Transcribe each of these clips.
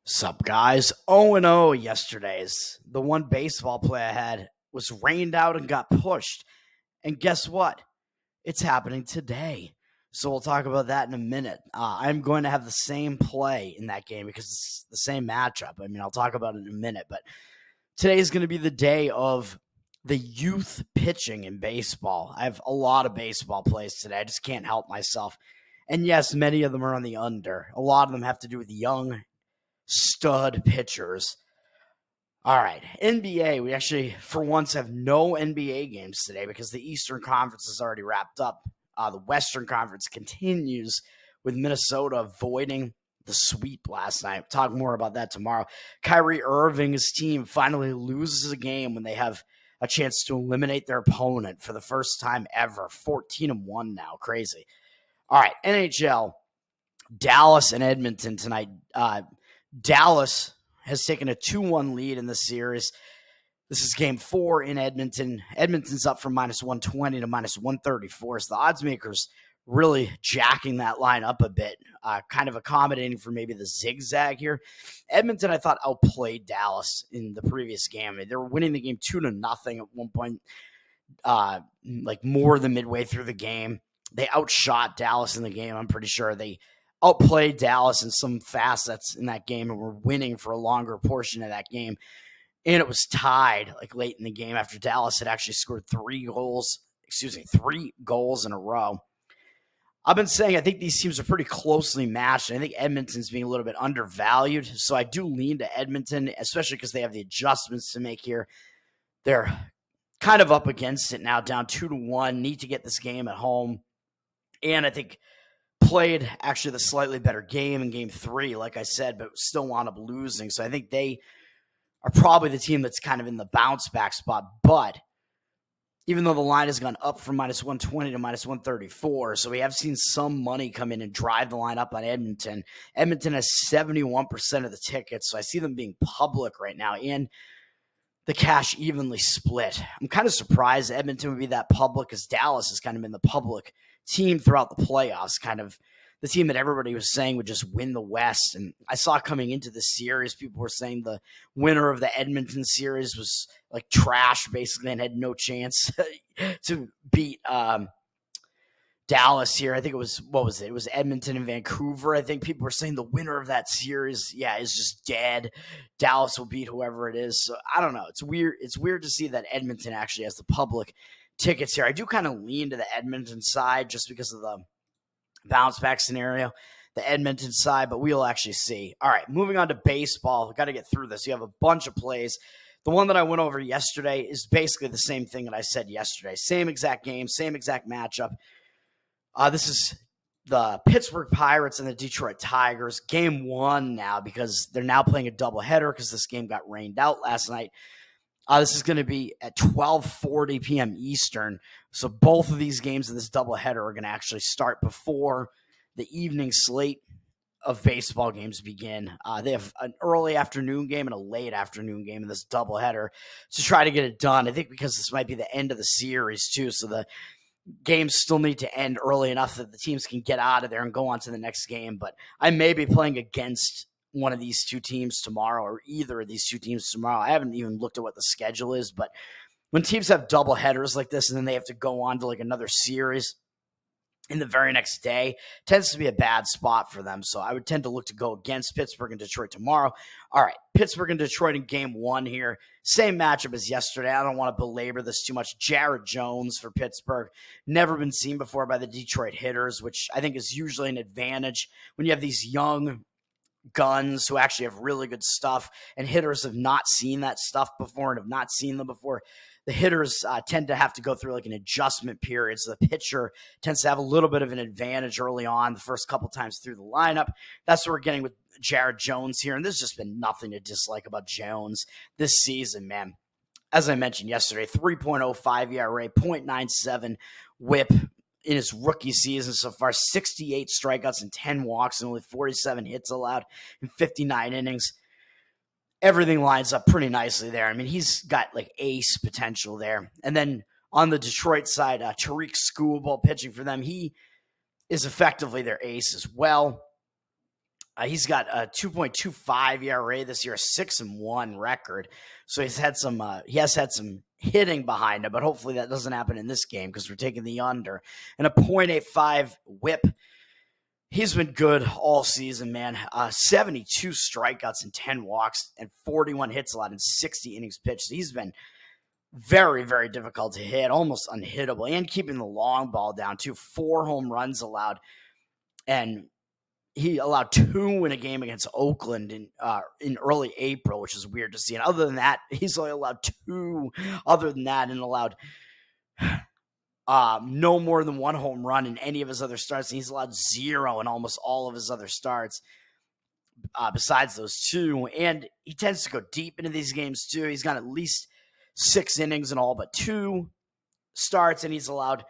Sup, guys? 0-0 yesterday's. The one baseball play I had was rained out and got pushed. And guess what? It's happening today. So we'll talk about that in a minute. I'm going to have the same play in that game because it's the same matchup. I'll talk about it in a minute. But today is going to be the day of the youth pitching in baseball. I have a lot of baseball plays today. I just can't help myself. And yes, many of them are on the under. A lot of them have to do with young stud pitchers. All right, NBA. We actually, for once, have no NBA games today because the Eastern Conference is already wrapped up. The Western Conference continues with Minnesota avoiding the sweep last night. We'll talk more about that tomorrow. Kyrie Irving's team finally loses a game when they have a chance to eliminate their opponent for the first time ever. 14-1 now. Crazy. All right, NHL. Dallas and Edmonton tonight. Dallas has taken a 2-1 lead in the series. This is game 4 in Edmonton. Edmonton's up from -120 to -134. So the odds makers really jacking that line up a bit, kind of accommodating for maybe the zigzag here. Edmonton, I thought, outplayed Dallas in the previous game. They were winning the game 2-0 at one point, like more than midway through the game. They outshot Dallas in the game. I'm pretty sure they outplayed Dallas in some facets in that game and were winning for a longer portion of that game. And it was tied like late in the game after Dallas had actually scored 3 goals in a row. I've been saying I think these teams are pretty closely matched. I think Edmonton's being a little bit undervalued. So I do lean to Edmonton, especially because they have the adjustments to make here. They're kind of up against it now, down 2-1, need to get this game at home. And I think played actually the slightly better game in game 3, like I said, but still wound up losing. So I think they are probably the team that's kind of in the bounce back spot. But even though the line has gone up from -120 to -134, so we have seen some money come in and drive the line up on Edmonton. Edmonton has 71% of the tickets, so I see them being public right now, and the cash evenly split. I'm kind of surprised Edmonton would be that public because Dallas has kind of been the public team throughout the playoffs, kind of the team that everybody was saying would just win the West. And I saw coming into the series, people were saying the winner of the Edmonton series was like trash, basically, and had no chance to beat Dallas here. I think it was, what was it? It was Edmonton and Vancouver. I think people were saying the winner of that series, is just dead. Dallas will beat whoever it is. So I don't know. It's weird. It's weird to see that Edmonton actually has the public tickets here. I do kind of lean to the Edmonton side just because of the bounce back scenario, the Edmonton side, but we'll actually see. All right, moving on to baseball. Got to get through this. You have a bunch of plays. The one that I went over yesterday is basically the same thing that I said yesterday. Same exact game, same exact matchup. This is the Pittsburgh Pirates and the Detroit Tigers. Game 1 now because they're now playing a doubleheader because this game got rained out last night. This is going to be at 12:40 p.m. Eastern. So both of these games in this doubleheader are going to actually start before the evening slate of baseball games begin. They have an early afternoon game and a late afternoon game in this doubleheader to try to get it done. I think because this might be the end of the series too, so the games still need to end early enough that the teams can get out of there and go on to the next game. But I may be playing against one of these two teams tomorrow or either of these two teams tomorrow. I haven't even looked at what the schedule is, but when teams have double headers like this and then they have to go on to like another series in the very next day, tends to be a bad spot for them. So I would tend to look to go against Pittsburgh and Detroit tomorrow. All right, Pittsburgh and Detroit in game 1 here. Same matchup as yesterday. I don't want to belabor this too much. Jared Jones for Pittsburgh. Never been seen before by the Detroit hitters, which I think is usually an advantage when you have these young guns who actually have really good stuff, and hitters have not seen that stuff before and have not seen them before. The hitters tend to have to go through like an adjustment period, so the pitcher tends to have a little bit of an advantage early on the first couple times through the lineup. That's what we're getting with Jared Jones here, and there's just been nothing to dislike about Jones this season, man. As I mentioned yesterday, 3.05 ERA, 0.97 whip in his rookie season so far, 68 strikeouts and 10 walks and only 47 hits allowed in 59 innings. Everything lines up pretty nicely there. I mean, he's got like ace potential there. And then on the Detroit side, Tariq Skubal pitching for them. He is effectively their ace as well. He's got a 2.25 ERA this year, a 6-1 record. So he has had some hitting behind him, but hopefully that doesn't happen in this game because we're taking the under. And a .85 WHIP. He's been good all season, man. 72 strikeouts and 10 walks and 41 hits allowed in 60 innings pitched. He's been very, very difficult to hit, almost unhittable, and keeping the long ball down too. 4 home runs allowed, and he allowed 2 in a game against Oakland in early April, which is weird to see. And other than that, he's only allowed 2. Other than that, and allowed no more than 1 home run in any of his other starts. And he's allowed 0 in almost all of his other starts besides those 2. And he tends to go deep into these games too. He's got at least 6 innings in all but 2 starts, and he's allowed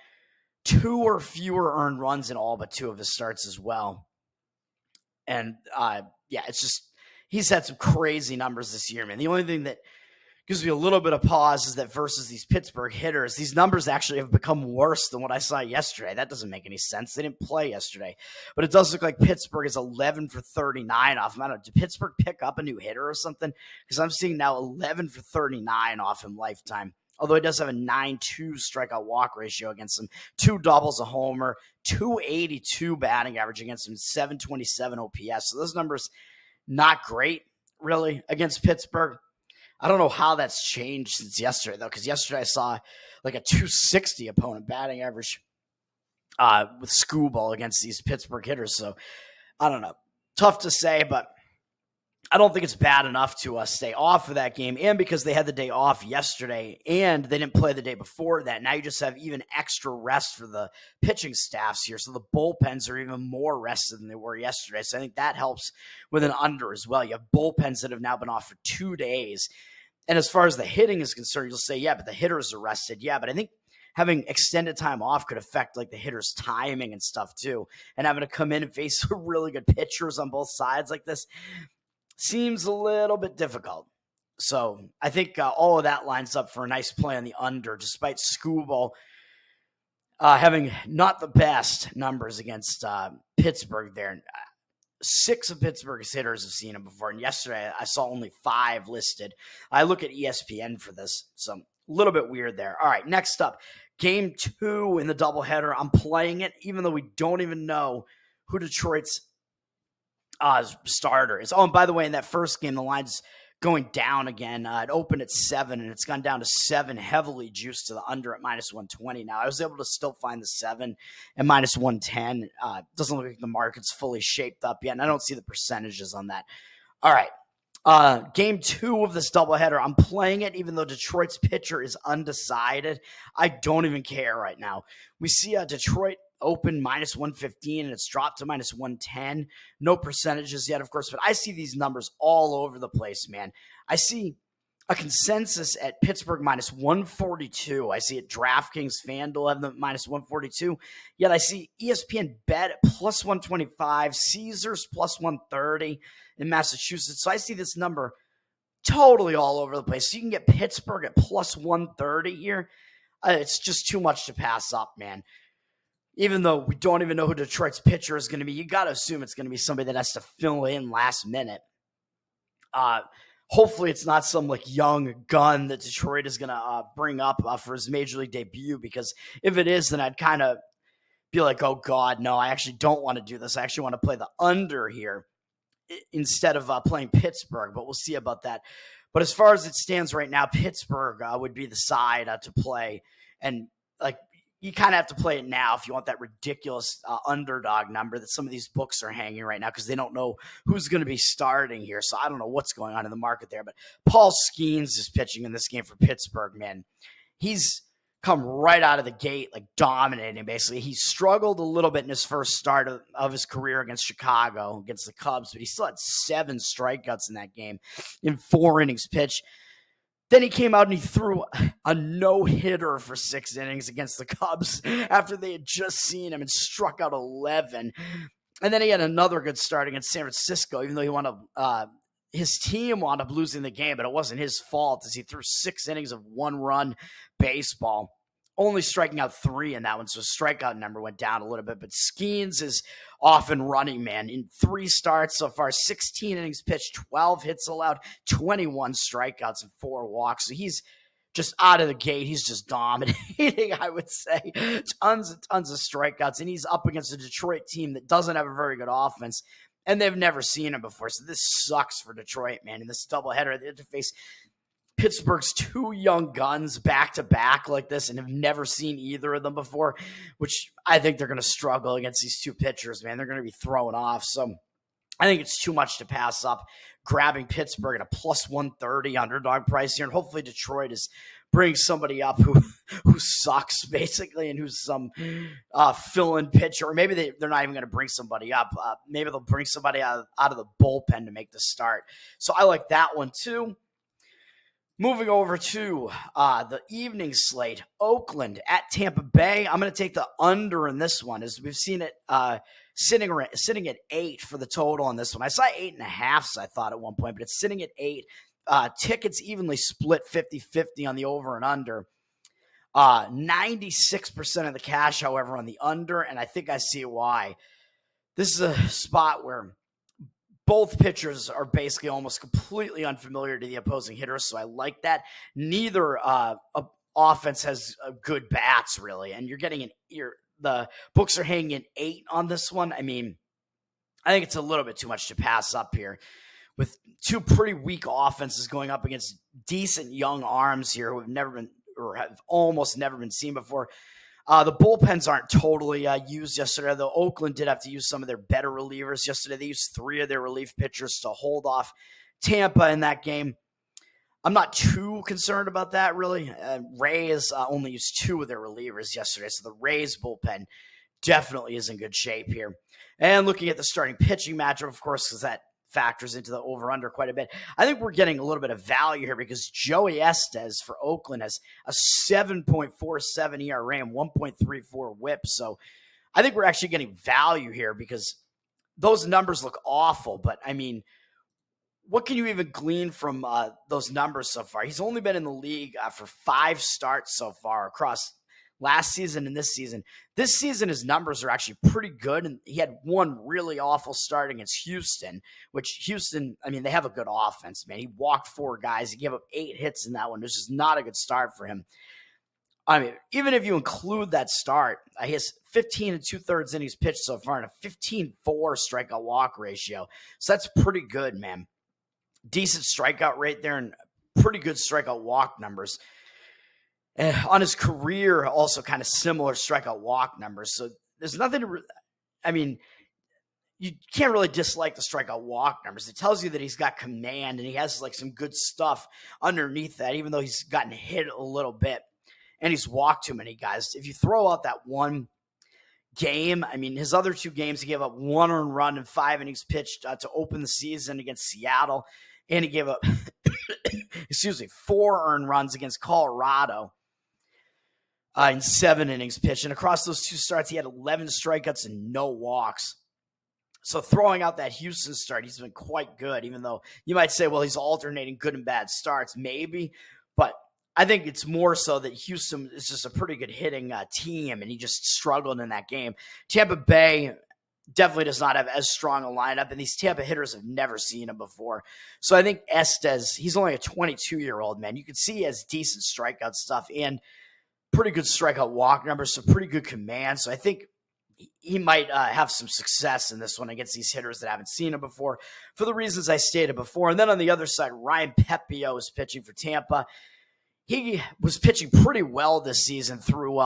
2 or fewer earned runs in all but 2 of his starts as well. And it's just he's had some crazy numbers this year, man. The only thing that gives me a little bit of pause is that versus these Pittsburgh hitters, these numbers actually have become worse than what I saw yesterday. That doesn't make any sense. They didn't play yesterday. But it does look like Pittsburgh is 11 for 39 off him. I don't know, did Pittsburgh pick up a new hitter or something? Because I'm seeing now 11 for 39 off him lifetime. Although he does have a 9.2 strikeout walk ratio against him, 2 doubles, a homer, 282 batting average against him, 727 OPS. So those numbers, not great, really, against Pittsburgh. I don't know how that's changed since yesterday, though, because yesterday I saw like a 260 opponent batting average with Skubal against these Pittsburgh hitters. So I don't know. Tough to say, but I don't think it's bad enough to stay off of that game. And because they had the day off yesterday and they didn't play the day before that, now you just have even extra rest for the pitching staffs here. So the bullpens are even more rested than they were yesterday. So I think that helps with an under as well. You have bullpens that have now been off for 2 days. And as far as the hitting is concerned, you'll say, yeah, but the hitters are rested. Yeah, but I think having extended time off could affect like the hitter's timing and stuff too. And having to come in and face really good pitchers on both sides like this seems a little bit difficult. So I think all of that lines up for a nice play on the under, despite Skubal having not the best numbers against Pittsburgh there. 6 of Pittsburgh's hitters have seen him before, and yesterday I saw only 5 listed. I look at ESPN for this, so a little bit weird there. All right, next up, Game 2 in the doubleheader. I'm playing it, even though we don't even know who Detroit's starter is. Oh, and by the way, in that first game, the line's going down again. It opened at 7, and it's gone down to 7, heavily juiced to the under at -120. Now, I was able to still find the 7 at -110. Doesn't look like the market's fully shaped up yet, and I don't see the percentages on that. All right. Game 2 of this doubleheader, I'm playing it even though Detroit's pitcher is undecided. I don't even care right now. We see Detroit open -115 and it's dropped to -110. No percentages yet, of course, but I see these numbers all over the place, man. I see a consensus at Pittsburgh -142. I see at DraftKings, FanDuel have them at -142. Yet I see ESPN Bet at +125, Caesars +130 in Massachusetts. So I see this number totally all over the place. So you can get Pittsburgh at +130 here. It's just too much to pass up, man. Even though we don't even know who Detroit's pitcher is going to be, you got to assume it's going to be somebody that has to fill in last minute. Hopefully it's not some like young gun that Detroit is going to bring up for his major league debut, because if it is, then I'd kind of be like, oh God, no, I actually don't want to do this. I actually want to play the under here instead of playing Pittsburgh, but we'll see about that. But as far as it stands right now, Pittsburgh would be the side to play. And like, you kind of have to play it now if you want that ridiculous underdog number that some of these books are hanging right now, because they don't know who's going to be starting here. So I don't know what's going on in the market there. But Paul Skeens is pitching in this game for Pittsburgh, man. He's come right out of the gate, like dominating, basically. He struggled a little bit in his first start of his career against Chicago, against the Cubs, but he still had 7 strikeouts in that game in 4 innings pitched. Then he came out and he threw a no-hitter for 6 innings against the Cubs after they had just seen him and struck out 11. And then he had another good start against San Francisco, even though he wound up, his team wound up losing the game, but it wasn't his fault as he threw 6 innings of 1-run baseball. only striking out 3 in that one, so strikeout number went down a little bit. But Skeens is off and running, man. In 3 starts so far, 16 innings pitched, 12 hits allowed, 21 strikeouts, and 4 walks. So he's just out of the gate. He's just dominating, I would say. Tons and tons of strikeouts, and he's up against a Detroit team that doesn't have a very good offense, and they've never seen him before. So this sucks for Detroit, man. In this doubleheader, they have to face Pittsburgh's 2 young guns back-to-back like this and have never seen either of them before, which I think they're going to struggle against these 2 pitchers, man. They're going to be thrown off. So I think it's too much to pass up grabbing Pittsburgh at a plus 130 underdog price here. And hopefully Detroit is bringing somebody up who sucks, basically, and who's some fill-in pitcher. Or maybe they're not even going to bring somebody up. Maybe they'll bring somebody out of the bullpen to make the start. So I like that one, too. Moving over to the evening slate, Oakland at Tampa Bay. I'm going to take the under in this one, as we've seen it sitting at 8 for the total on this one. I saw 8.5, I thought at one point, but it's sitting at 8. Tickets evenly split 50-50 on the over and under. 96% of the cash, however, on the under, and I think I see why. This is a spot where both pitchers are basically almost completely unfamiliar to the opposing hitter, so I like that. Neither offense has good bats, really, and you're getting the books are hanging in 8 on this one. I mean, I think it's a little bit too much to pass up here, with 2 pretty weak offenses going up against decent young arms here who have almost never been seen before. The bullpens aren't totally used yesterday, though Oakland did have to use some of their better relievers yesterday. They used 3 of their relief pitchers to hold off Tampa in that game. I'm not too concerned about that, really. Rays only used 2 of their relievers yesterday, so the Rays bullpen definitely is in good shape here. And looking at the starting pitching matchup, of course, because that factors into the over-under quite a bit. I think we're getting a little bit of value here because Joey Estes for Oakland has a 7.47 ERA and 1.34 whip. So I think we're actually getting value here because those numbers look awful. But, I mean, what can you even glean from those numbers so far? He's only been in the league for 5 starts so far across last season and this season. This season, his numbers are actually pretty good, and he had one really awful start against Houston, which Houston, I mean, they have a good offense, man. He walked 4 guys. He gave up 8 hits in that one. This is not a good start for him. I mean, even if you include that start, he has 15 2/3 innings pitched so far and a 15-4 strikeout walk ratio. So that's pretty good, man. Decent strikeout rate there and pretty good strikeout walk numbers. On his career, also kind of similar strikeout walk numbers. So there's nothing to, I mean, you can't really dislike the strikeout walk numbers. It tells you that he's got command and he has like some good stuff underneath that, even though he's gotten hit a little bit and he's walked too many guys. If you throw out that one game, I mean, his other 2 games, he gave up 1 earned run and 5 innings pitched to open the season against Seattle. And he gave up, 4 earned runs against Colorado. In 7 innings pitched. And across those 2 starts, he had 11 strikeouts and no walks. So throwing out that Houston start, he's been quite good, even though you might say, well, he's alternating good and bad starts. Maybe. But I think it's more so that Houston is just a pretty good hitting team, and he just struggled in that game. Tampa Bay definitely does not have as strong a lineup, and these Tampa hitters have never seen him before. So I think Estes, he's only a 22-year-old, man. You can see he has decent strikeout stuff and pretty good strikeout walk numbers, so pretty good command. So I think he might have some success in this one against these hitters that haven't seen him before for the reasons I stated before. And then on the other side, Ryan Pepiot is pitching for Tampa. He was pitching pretty well this season through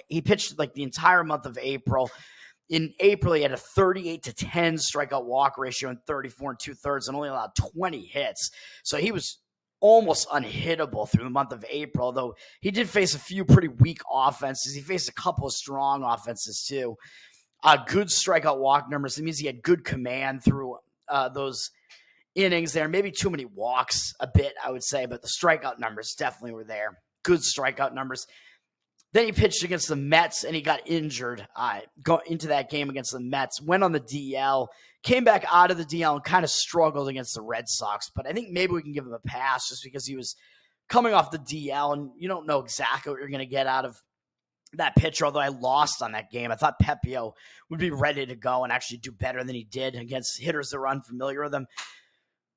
he pitched like the entire month of April. In April, he had a 38-10 strikeout walk ratio and 34 2/3 and only allowed 20 hits. So he was almost unhittable through the month of April, though he did face a few pretty weak offenses. He faced a couple of strong offenses too. Good strikeout walk numbers. It means he had good command through those innings there. Maybe too many walks a bit, I would say, but the strikeout numbers definitely were there. Good strikeout numbers. Then he pitched against the Mets, and he got injured going into that game against the Mets. Went on the DL, came back out of the DL, and kind of struggled against the Red Sox. But I think maybe we can give him a pass just because he was coming off the DL, and you don't know exactly what you're going to get out of that pitcher, although I lost on that game. I thought Pepio would be ready to go and actually do better than he did against hitters that were unfamiliar with him.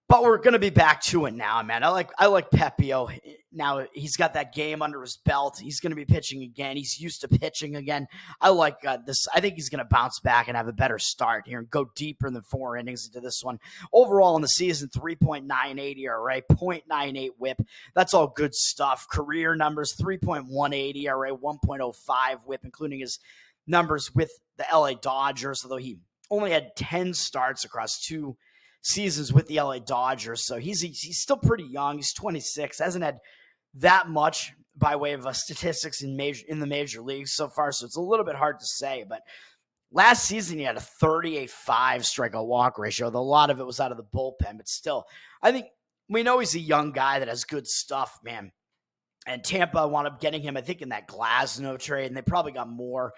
But we're going to be back to it now, man. I like Pepio. Now he's got that game under his belt. He's going to be pitching again. He's used to pitching again. I like this. I think he's going to bounce back and have a better start here and go deeper than 4 innings into this one. Overall in the season, 3.98 ERA, 0.98 whip. That's all good stuff. Career numbers, 3.18 ERA, 1.05 whip, including his numbers with the LA Dodgers, although he only had 10 starts across 2 seasons with the LA Dodgers. So he's still pretty young. He's 26, hasn't had that much by way of statistics in the major leagues so far. So it's a little bit hard to say, but last season he had a 38.5 strikeout walk ratio. Though a lot of it was out of the bullpen, but still, I think we know he's a young guy that has good stuff, man. And Tampa wound up getting him, I think, in that Glasnow trade, and they probably got more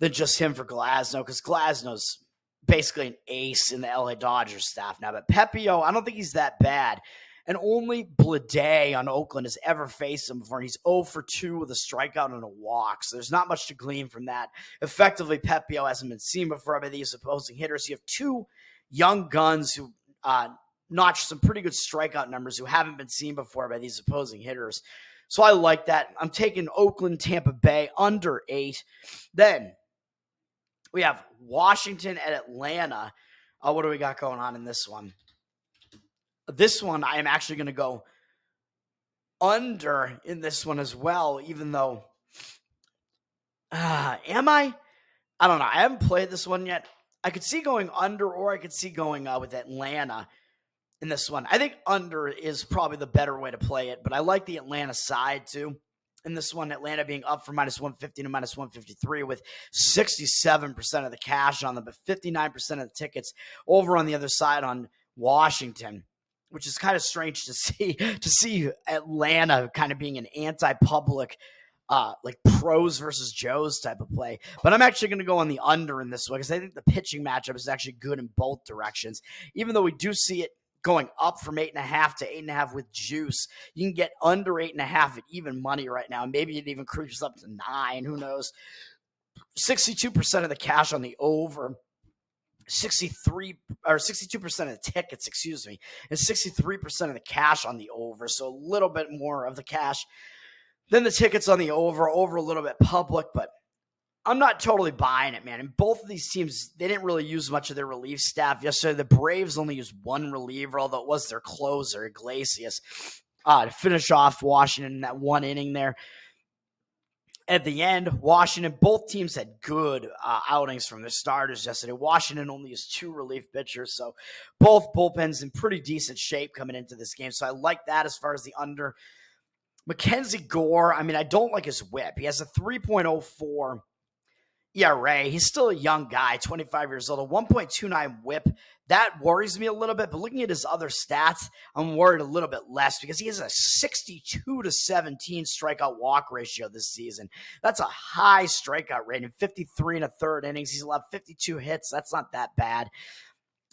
than just him for Glasnow, because Glasnow's basically an ace in the LA Dodgers staff now. But Pepio, I don't think he's that bad. And only Blade on Oakland has ever faced him before. And he's 0 for 2 with a strikeout and a walk. So there's not much to glean from that. Effectively, Pepio hasn't been seen before by these opposing hitters. You have 2 young guns who notched some pretty good strikeout numbers who haven't been seen before by these opposing hitters. So I like that. I'm taking Oakland, Tampa Bay under 8. Then we have Washington at Atlanta. What do we got going on in this one? This one, I am actually going to go under in this one as well, even though, am I? I don't know. I haven't played this one yet. I could see going under, or I could see going with Atlanta in this one. I think under is probably the better way to play it, but I like the Atlanta side too. In this one, Atlanta being up from -150 to -153 with 67% of the cash on them, but 59% of the tickets over on the other side on Washington, which is kind of strange to see Atlanta kind of being an anti-public, like pros versus Joes type of play. But I'm actually going to go on the under in this one because I think the pitching matchup is actually good in both directions, even though we do see it going up from 8.5 to 8.5 with juice. You can get under 8.5 at even money right now. Maybe it even creeps up to 9. Who knows? 62% of the cash on the over, 62% of the tickets, and 63% of the cash on the over. So a little bit more of the cash than the tickets on the over a little bit public, but I'm not totally buying it, man. And both of these teams, they didn't really use much of their relief staff yesterday. The Braves only used 1 reliever, although it was their closer, Iglesias, to finish off Washington in that 1 inning there. At the end, Washington, both teams had good outings from their starters yesterday. Washington only used 2 relief pitchers, so both bullpens in pretty decent shape coming into this game. So I like that as far as the under. Mackenzie Gore, I mean, I don't like his whip. He has a 3.04 ERA. He's still a young guy, 25 years old, a 1.29 whip. That worries me a little bit, but looking at his other stats, I'm worried a little bit less because he has a 62-17 strikeout walk ratio this season. That's a high strikeout rate in 53 1/3 innings. He's allowed 52 hits. That's not that bad.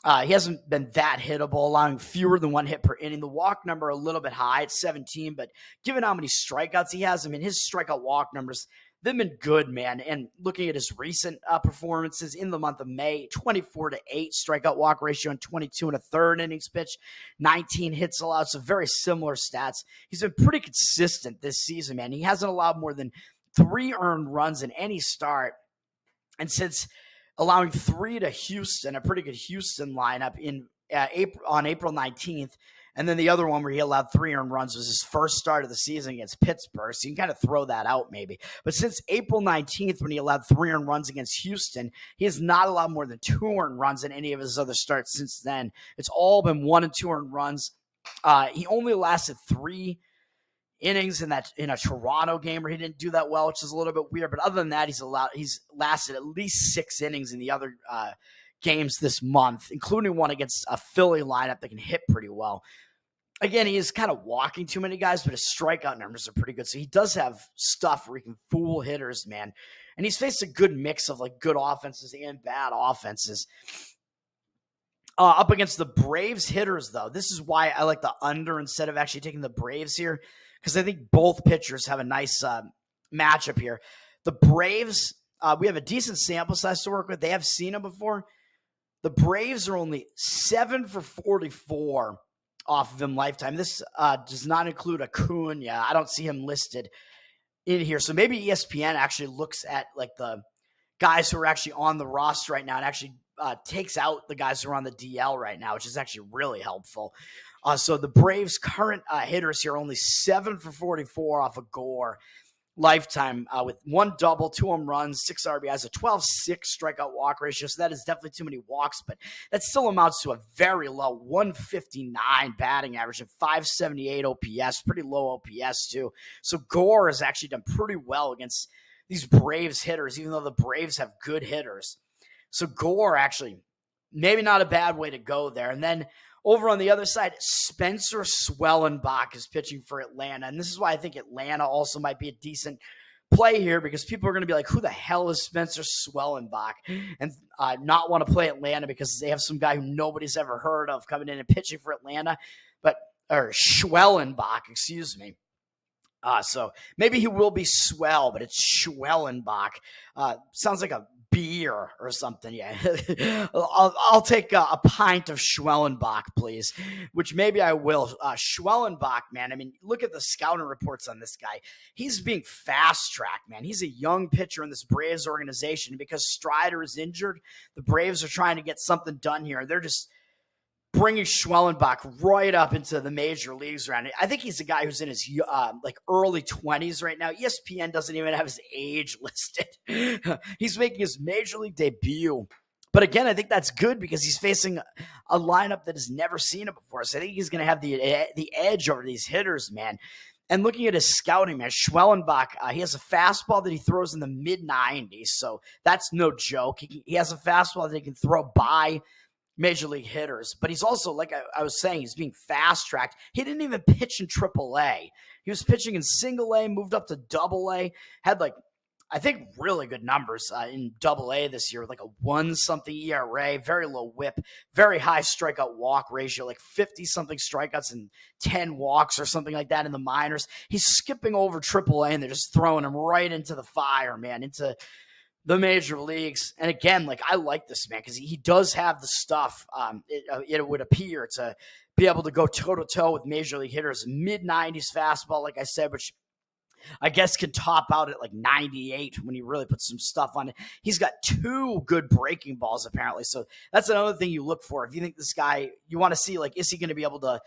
He hasn't been that hittable, allowing fewer than 1 hit per inning. The walk number a little bit high at 17, but given how many strikeouts he has, I mean, his strikeout walk numbers, they've been good, man. And looking at his recent performances in the month of May, 24-8 strikeout walk ratio and 22 1/3 innings pitched, 19 hits allowed. So very similar stats. He's been pretty consistent this season, man. He hasn't allowed more than 3 earned runs in any start. And since allowing 3 to Houston, a pretty good Houston lineup on April 19th, and then the other one where he allowed 3 earned runs was his first start of the season against Pittsburgh. So you can kind of throw that out maybe. But since April 19th, when he allowed 3 earned runs against Houston, he has not allowed more than 2 earned runs in any of his other starts since then. It's all been 1 and 2 earned runs. He only lasted 3 innings in a Toronto game where he didn't do that well, which is a little bit weird. But other than that, he's lasted at least 6 innings in the other games this month, including one against a Philly lineup that can hit pretty well. Again, he is kind of walking too many guys, but his strikeout numbers are pretty good. So he does have stuff where he can fool hitters, man. And he's faced a good mix of like good offenses and bad offenses. Up against the Braves hitters, though, this is why I like the under instead of actually taking the Braves here, because I think both pitchers have a nice matchup here. The Braves, we have a decent sample size to work with. They have seen him before. The Braves are only 7 for 44 off of him lifetime. This does not include Acuna. I don't see him listed in here. So maybe ESPN actually looks at like the guys who are actually on the roster right now and actually takes out the guys who are on the DL right now, which is actually really helpful. So the Braves' current hitters here are only 7 for 44 off of Gore lifetime with 1 double, 2 home runs, 6 RBIs, a 12-6 strikeout walk ratio. So that is definitely too many walks, but that still amounts to a very low 159 batting average and 578 OPS, pretty low OPS too. So Gore has actually done pretty well against these Braves hitters, even though the Braves have good hitters. So Gore actually, maybe not a bad way to go there. And then over on the other side, Spencer Swellenbach is pitching for Atlanta. And this is why I think Atlanta also might be a decent play here, because people are going to be like, who the hell is Spencer Swellenbach? And not want to play Atlanta because they have some guy who nobody's ever heard of coming in and pitching for Atlanta. Or Schwellenbach, excuse me. So maybe he will be Swell, but it's Schwellenbach. Sounds like a beer or something. Yeah, I'll take a pint of Schwellenbach, please, which maybe I will. Schwellenbach, man, I mean, look at the scouting reports on this guy. He's being fast-tracked, man. He's a young pitcher in this Braves organization. Because Strider is injured, the Braves are trying to get something done here. They're just bringing Schwellenbach right up into the major leagues around it. I think he's a guy who's in his like early 20s right now. ESPN doesn't even have his age listed. He's making his major league debut. But again, I think that's good because he's facing a lineup that has never seen it before. So I think he's going to have the edge over these hitters, man. And looking at his scouting, man, Schwellenbach, he has a fastball that he throws in the mid-90s. So that's no joke. He has a fastball that he can throw by major league hitters, but he's also, like I was saying, he's being fast-tracked. He didn't even pitch in AAA. He was pitching in single A, moved up to AA, had I think really good numbers in AA this year, with like a 1-something ERA, very low whip, very high strikeout walk ratio, like 50-something strikeouts and 10 walks or something like that in the minors. He's skipping over AAA and they're just throwing him right into the fire, man, into the major leagues. And again, like, I like this man because he does have the stuff. It would appear to be able to go toe-to-toe with major league hitters. Mid-90s fastball, like I said, which I guess can top out at like 98 when he really puts some stuff on it. He's got 2 good breaking balls, apparently. So that's another thing you look for. If you think this guy, you want to see, like, is he going to be able to,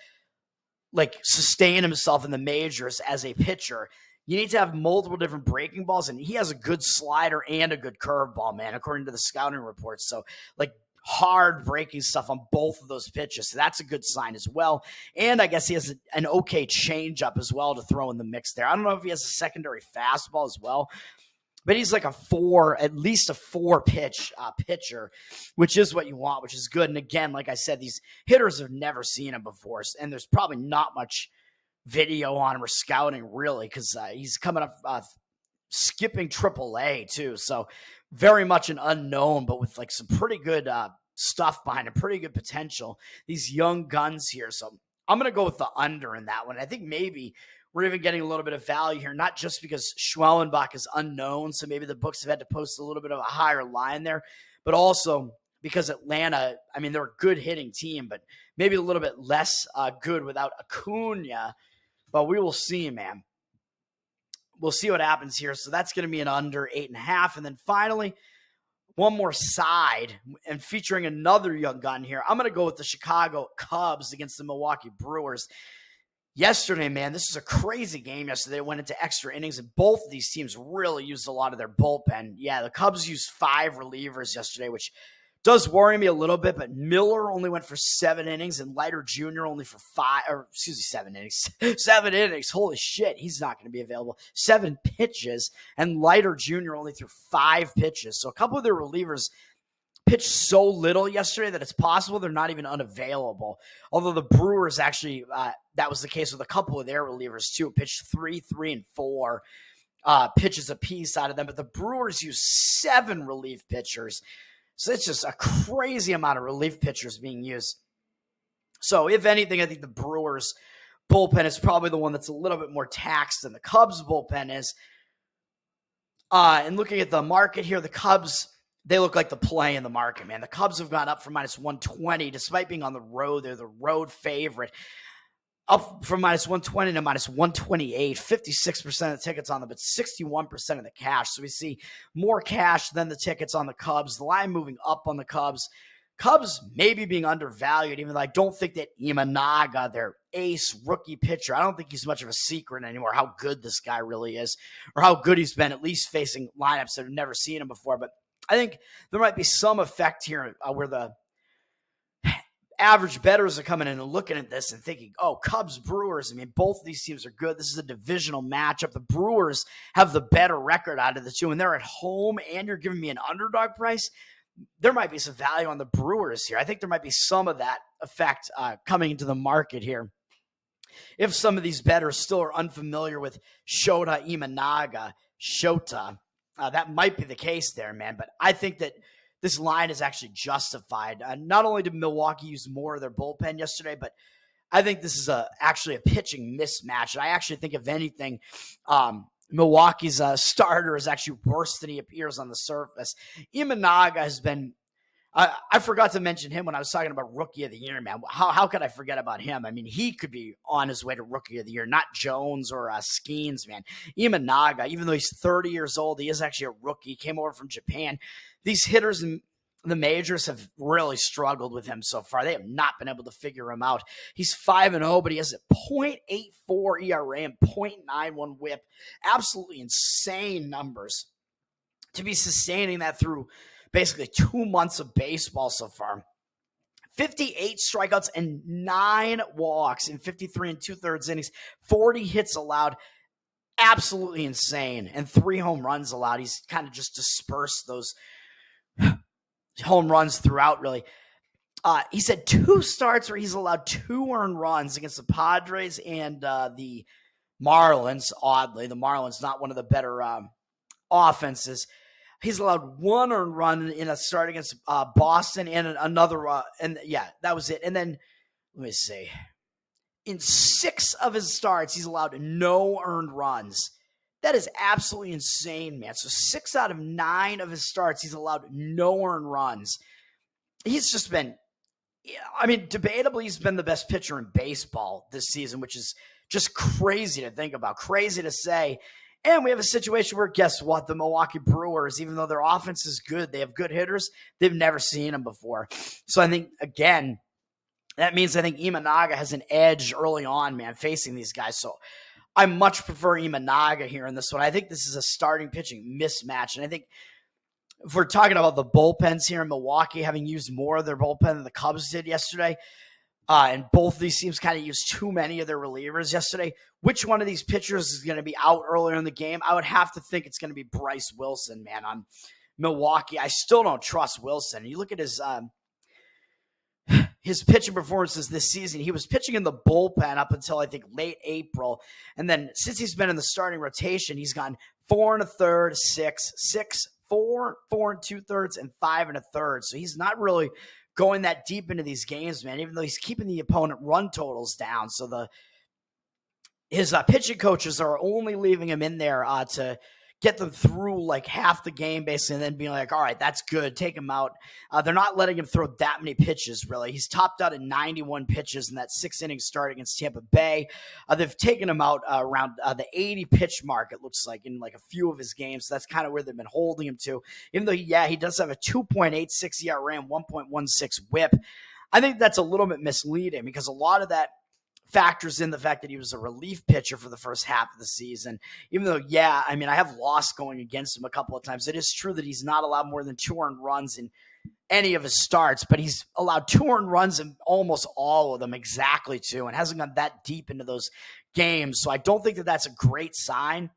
like, sustain himself in the majors as a pitcher? You need to have multiple different breaking balls, and he has a good slider and a good curveball, man, according to the scouting reports. So, like, hard breaking stuff on both of those pitches. So that's a good sign as well. And I guess he has an okay changeup as well to throw in the mix there. I don't know if he has a secondary fastball as well, but he's like at least a 4-pitch pitcher, which is what you want, which is good. And again, like I said, these hitters have never seen him before, and there's probably not much video on him or scouting really, because he's coming up skipping AAA too. So very much an unknown, but with like some pretty good stuff behind him, pretty good potential. These young guns here. So I'm going to go with the under in that one. I think maybe we're even getting a little bit of value here, not just because Schwellenbach is unknown, so maybe the books have had to post a little bit of a higher line there, but also because Atlanta, I mean, they're a good hitting team, but maybe a little bit less good without Acuna. But we will see, man. We'll see what happens here. So that's going to be an under 8.5. And then finally, one more side and featuring another young gun here. I'm going to go with the Chicago Cubs against the Milwaukee Brewers. Yesterday, man, this is a crazy game yesterday. It went into extra innings, and both of these teams really used a lot of their bullpen. Yeah, the Cubs used 5 relievers yesterday, which does worry me a little bit, but Miller only went for 7 innings and Leiter Jr. only for 7 innings. 7 innings. Holy shit, he's not going to be available. 7 pitches, and Leiter Jr. only threw 5 pitches. So a couple of their relievers pitched so little yesterday that it's possible they're not even unavailable. Although the Brewers actually, that was the case with a couple of their relievers too. Pitched 3, 3, and 4 pitches apiece out of them. But the Brewers used 7 relief pitchers. So it's just a crazy amount of relief pitchers being used. So if anything, I think the Brewers bullpen is probably the one that's a little bit more taxed than the Cubs bullpen is. And looking at the market here, the Cubs, they look like the play in the market, man. The Cubs have gone up from minus 120, despite being on the road. They're the road favorite. Up from minus 120 to minus 128, 56% of the tickets on them, but 61% of the cash. So we see more cash than the tickets on the Cubs. The line moving up on the Cubs. Cubs maybe being undervalued, even though I don't think that Imanaga, their ace rookie pitcher, I don't think he's much of a secret anymore how good this guy really is, or how good he's been, at least facing lineups that have never seen him before. But I think there might be some effect here where the average bettors are coming in and looking at this and thinking, oh, Cubs, Brewers. I mean, both of these teams are good. This is a divisional matchup. The Brewers have the better record out of the two, and they're at home, and you're giving me an underdog price. There might be some value on the Brewers here. I think there might be some of that effect coming into the market here. If some of these bettors still are unfamiliar with Shota Imanaga, that might be the case there, man. But I think that this line is actually justified. Not only did Milwaukee use more of their bullpen yesterday, but I think this is actually a pitching mismatch. And I actually think, if anything, Milwaukee's starter is actually worse than he appears on the surface. Imanaga has been I forgot to mention him when I was talking about Rookie of the Year, man. How could I forget about him? I mean, he could be on his way to Rookie of the Year, not Jones or Skeens, man. Imanaga, even though he's 30 years old, he is actually a rookie. He came over from Japan. These hitters in the majors have really struggled with him so far. They have not been able to figure him out. He's 5-0, but he has a .84 ERA and .91 WHIP. Absolutely insane numbers to be sustaining that through basically 2 months of baseball so far. 58 strikeouts and 9 walks in 53 2/3 innings, 40 hits allowed. Absolutely insane. And 3 home runs allowed. He's kind of just dispersed those home runs throughout, really. He's had 2 starts where he's allowed 2 earned runs against the Padres and the Marlins. Oddly, the Marlins, not one of the better offenses. He's allowed 1 earned run in a start against Boston and another, that was it. And then, let me see. In 6 of his starts, he's allowed no earned runs. That is absolutely insane, man. So 6 out of 9 of his starts, he's allowed no earned runs. He's just been, debatably, he's been the best pitcher in baseball this season, which is just crazy to think about, crazy to say. And we have a situation where, guess what? The Milwaukee Brewers, even though their offense is good, they have good hitters, they've never seen them before. So I think, again, that means I think Imanaga has an edge early on, man, facing these guys. So I much prefer Imanaga here in this one. I think this is a starting pitching mismatch. And I think if we're talking about the bullpens here in Milwaukee, having used more of their bullpen than the Cubs did yesterday, and both of these teams kind of used too many of their relievers yesterday, which one of these pitchers is going to be out earlier in the game? I would have to think it's going to be Bryce Wilson, man, on Milwaukee. I still don't trust Wilson. You look at his pitching performances this season. He was pitching in the bullpen up until, I think, late April. And then since he's been in the starting rotation, he's gone 4 1/3, 6, 6, 4, 4 2/3, and 5 1/3. So he's not really going that deep into these games, man, even though he's keeping the opponent run totals down. So his pitching coaches are only leaving him in there to get them through like half the game, basically, and then being like, all right, that's good, take him out. They're not letting him throw that many pitches, really. He's topped out at 91 pitches in that 6-inning start against Tampa Bay. They've taken him out around the 80-pitch mark, it looks like, in like a few of his games. So that's kind of where they've been holding him to. Even though, he does have a 2.86 ERA and 1.16 WHIP. I think that's a little bit misleading because a lot of that factors in the fact that he was a relief pitcher for the first half of the season. Even though, I have lost going against him a couple of times. It is true that he's not allowed more than 2 earned runs in any of his starts, but he's allowed 2 earned runs in almost all of them, exactly 2, and hasn't gone that deep into those games. So I don't think that that's a great sign.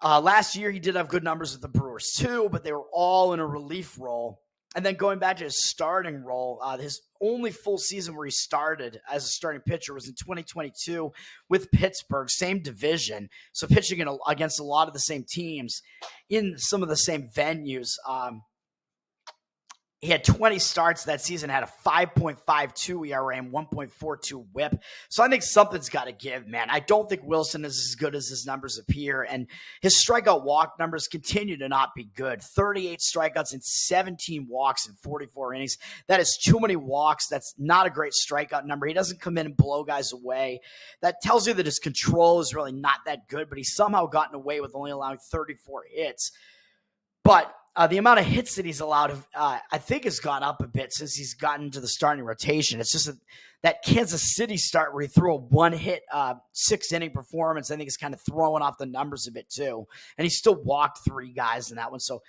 Last year, he did have good numbers with the Brewers too, but they were all in a relief role. And then going back to his starting role, his only full season where he started as a starting pitcher was in 2022 with Pittsburgh, same division. So pitching against a lot of the same teams in some of the same venues. He had 20 starts that season, had a 5.52 ERA and 1.42 whip. So I think something's got to give, man. I don't think Wilson is as good as his numbers appear, and his strikeout walk numbers continue to not be good. 38 strikeouts and 17 walks in 44 innings. That is too many walks. That's not a great strikeout number. He doesn't come in and blow guys away. That tells you that his control is really not that good, but he's somehow gotten away with only allowing 34 hits. But the amount of hits that he's allowed, I think, has gone up a bit since he's gotten into the starting rotation. It's just that Kansas City start where he threw a one-hit, six-inning performance, I think is kind of throwing off the numbers a bit too. And he still walked 3 guys in that one. So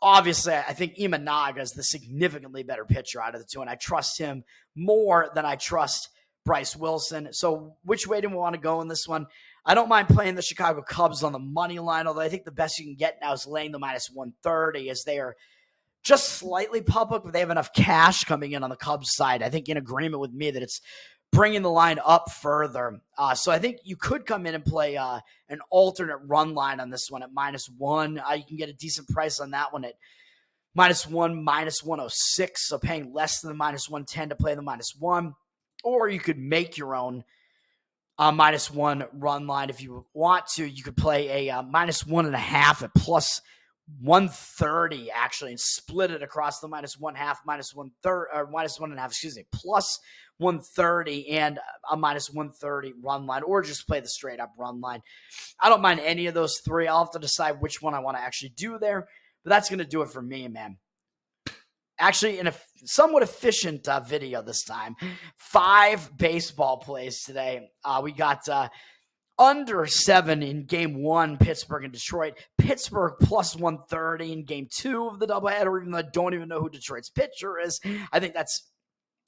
obviously, I think Imanaga is the significantly better pitcher out of the two, and I trust him more than I trust Bryce Wilson. So which way do we want to go in this one? I don't mind playing the Chicago Cubs on the money line, although I think the best you can get now is laying the minus 130, as they are just slightly public, but they have enough cash coming in on the Cubs side. I think in agreement with me that it's bringing the line up further. So I think you could come in and play an alternate run line on this one at -1. You can get a decent price on that one at -1, -106. So paying less than the -110 to play the -1. Or you could make your own -1 run line if you want to. You could play a -1.5 at +130 actually, and split it across the -1.5, -130, or -1.5, +130 and a -130 run line, or just play the straight up run line. I don't mind any of those 3. I'll have to decide which one I want to actually do there, but that's going to do it for me, man. Actually, in a somewhat efficient video this time. 5 baseball plays today. We got under 7 in game 1, Pittsburgh and Detroit. Pittsburgh +130 in game 2 of the doubleheader, even though I don't even know who Detroit's pitcher is. I think that's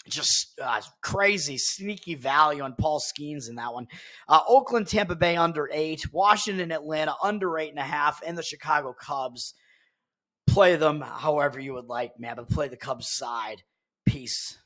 just crazy, sneaky value on Paul Skeens in that one. Oakland, Tampa Bay under 8. Washington, Atlanta under 8.5. And the Chicago Cubs. Play them however you would like, man, but play the Cubs side. Peace.